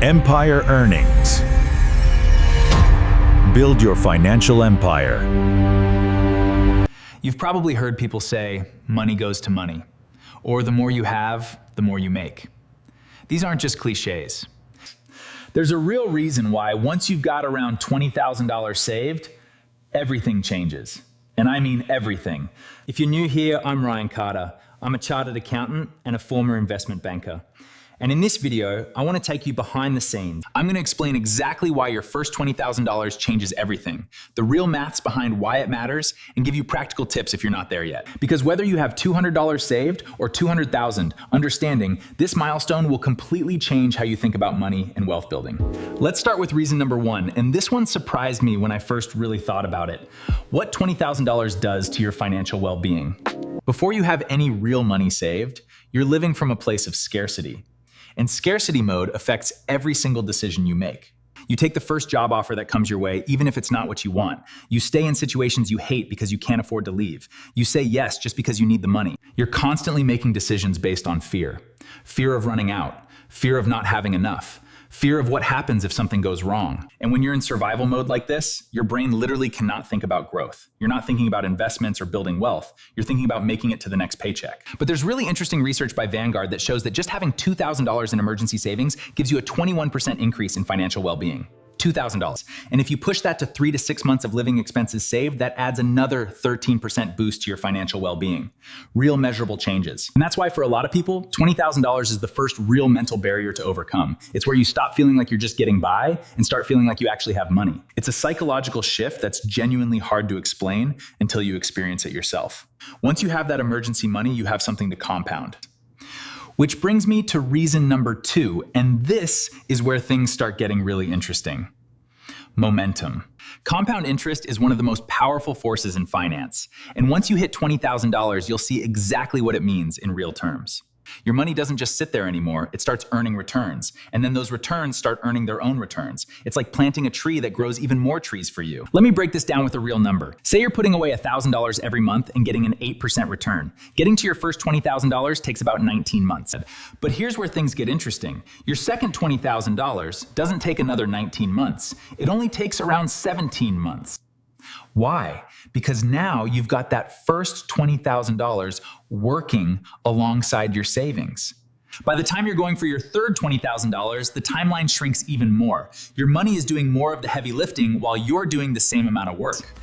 Empire Earnings. Build your financial empire. You've probably heard people say, money goes to money, or the more you have, the more you make. These aren't just cliches. There's a real reason why once you've got around $20,000 saved, everything changes. And I mean everything. If you're new here, I'm Ryan Carter. I'm a chartered accountant and a former investment banker. And in this video, I want to take you behind the scenes. I'm going to explain exactly why your first $20,000 changes everything, the real maths behind why it matters, and give you practical tips if you're not there yet. Because whether you have $200 saved or $200,000, understanding this milestone will completely change how you think about money and wealth building. Let's start with reason number one, and this one surprised me when I first really thought about it. What $20,000 does to your financial well-being. Before you have any real money saved, you're living from a place of scarcity. And scarcity mode affects every single decision you make. You take the first job offer that comes your way, even if it's not what you want. You stay in situations you hate because you can't afford to leave. You say yes just because you need the money. You're constantly making decisions based on fear. Fear of running out, fear of not having enough, fear of what happens if something goes wrong. And when you're in survival mode like this, your brain literally cannot think about growth. You're not thinking about investments or building wealth. You're thinking about making it to the next paycheck. But there's really interesting research by Vanguard that shows that just having $2,000 in emergency savings gives you a 21% increase in financial well-being. $2,000. And if you push that to 3 to 6 months of living expenses saved, that adds another 13% boost to your financial well-being. Real measurable changes. And that's why for a lot of people, $20,000 is the first real mental barrier to overcome. It's where you stop feeling like you're just getting by and start feeling like you actually have money. It's a psychological shift that's genuinely hard to explain until you experience it yourself. Once you have that emergency money, you have something to compound. Which brings me to reason number two, and this is where things start getting really interesting. Momentum. Compound interest is one of the most powerful forces in finance. And once you hit $20,000, you'll see exactly what it means in real terms. Your money doesn't just sit there anymore, it starts earning returns. And then those returns start earning their own returns. It's like planting a tree that grows even more trees for you. Let me break this down with a real number. Say you're putting away $1,000 every month and getting an 8% return. Getting to your first $20,000 takes about 19 months. But here's where things get interesting. Your second $20,000 doesn't take another 19 months. It only takes around 17 months. Why? Because now you've got that first $20,000 working alongside your savings. By the time you're going for your third $20,000, the timeline shrinks even more. Your money is doing more of the heavy lifting while you're doing the same amount of work.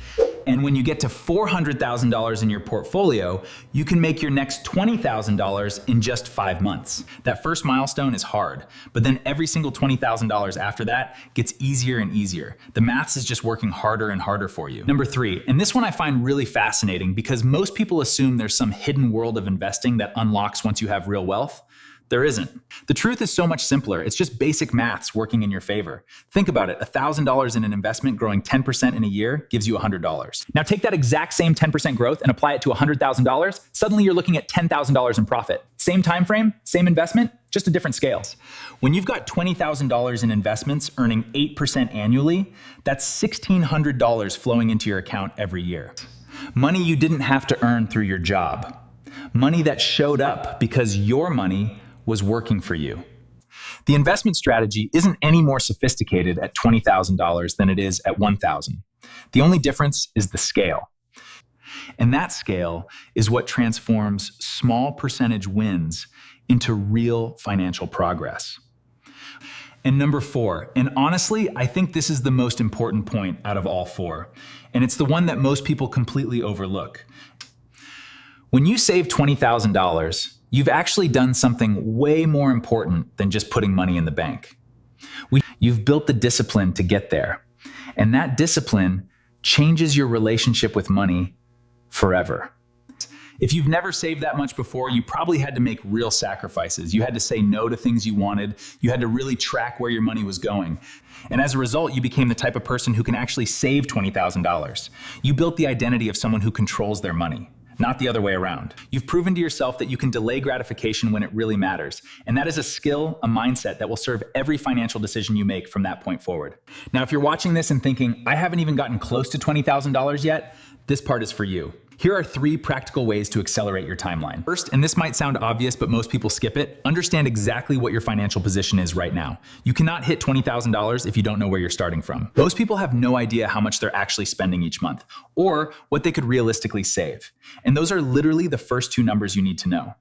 And when you get to $400,000 in your portfolio, you can make your next $20,000 in just 5 months. That first milestone is hard, but then every single $20,000 after that gets easier and easier. The maths is just working harder and harder for you. Number three, and this one I find really fascinating because most people assume there's some hidden world of investing that unlocks once you have real wealth. There isn't. The truth is so much simpler. It's just basic maths working in your favor. Think about it. $1,000 in an investment growing 10% in a year gives you $100. Now take that exact same 10% growth and apply it to $100,000. Suddenly you're looking at $10,000 in profit. Same time frame, same investment, just a different scales. When you've got $20,000 in investments earning 8% annually, that's $1,600 flowing into your account every year. Money you didn't have to earn through your job. Money that showed up because your money was working for you. The investment strategy isn't any more sophisticated at $20,000 than it is at $1,000. The only difference is the scale. And that scale is what transforms small percentage wins into real financial progress. And number four, and honestly, I think this is the most important point out of all four, and it's the one that most people completely overlook. When you save $20,000, you've actually done something way more important than just putting money in the bank. You've built the discipline to get there. And that discipline changes your relationship with money forever. If you've never saved that much before, you probably had to make real sacrifices. You had to say no to things you wanted. You had to really track where your money was going. And as a result, you became the type of person who can actually save $20,000. You built the identity of someone who controls their money. Not the other way around. You've proven to yourself that you can delay gratification when it really matters. And that is a skill, a mindset that will serve every financial decision you make from that point forward. Now, if you're watching this and thinking, I haven't even gotten close to $20,000 yet, this part is for you. Here are 3 practical ways to accelerate your timeline. First, and this might sound obvious, but most people skip it, understand exactly what your financial position is right now. You cannot hit $20,000 if you don't know where you're starting from. Most people have no idea how much they're actually spending each month, or what they could realistically save. And those are literally the first 2 numbers you need to know.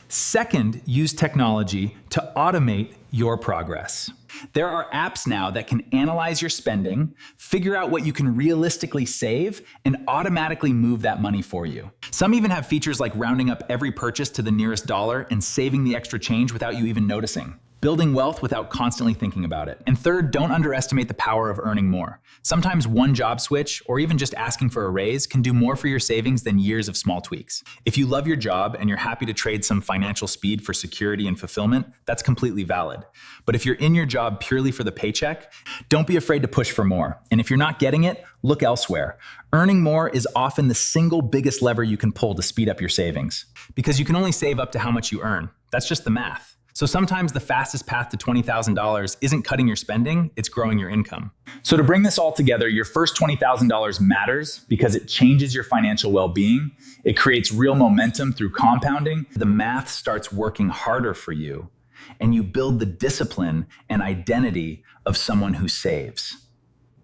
Second, use technology to automate your progress. There are apps now that can analyze your spending, figure out what you can realistically save, and automatically move that money for you. Some even have features like rounding up every purchase to the nearest dollar and saving the extra change without you even noticing. Building wealth without constantly thinking about it. And third, don't underestimate the power of earning more. Sometimes one job switch, or even just asking for a raise, can do more for your savings than years of small tweaks. If you love your job and you're happy to trade some financial speed for security and fulfillment, that's completely valid. But if you're in your job purely for the paycheck, don't be afraid to push for more. And if you're not getting it, look elsewhere. Earning more is often the single biggest lever you can pull to speed up your savings. Because you can only save up to how much you earn. That's just the math. So sometimes the fastest path to $20,000 isn't cutting your spending, it's growing your income. So to bring this all together, your first $20,000 matters because it changes your financial well-being. It creates real momentum through compounding. The math starts working harder for you, and you build the discipline and identity of someone who saves.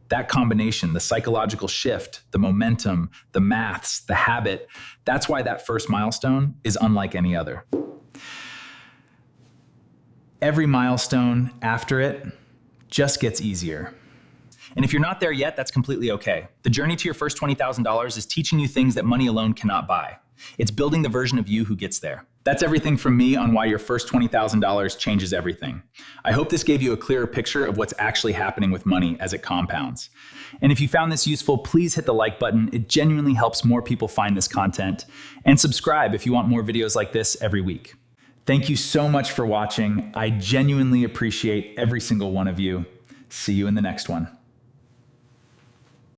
That combination, the psychological shift, the momentum, the maths, the habit, that's why that first milestone is unlike any other. Every milestone after it just gets easier. And if you're not there yet, that's completely okay. The journey to your first $20,000 is teaching you things that money alone cannot buy. It's building the version of you who gets there. That's everything from me on why your first $20,000 changes everything. I hope this gave you a clearer picture of what's actually happening with money as it compounds. And if you found this useful, please hit the like button. It genuinely helps more people find this content. And subscribe if you want more videos like this every week. Thank you so much for watching. I genuinely appreciate every single one of you. See you in the next one.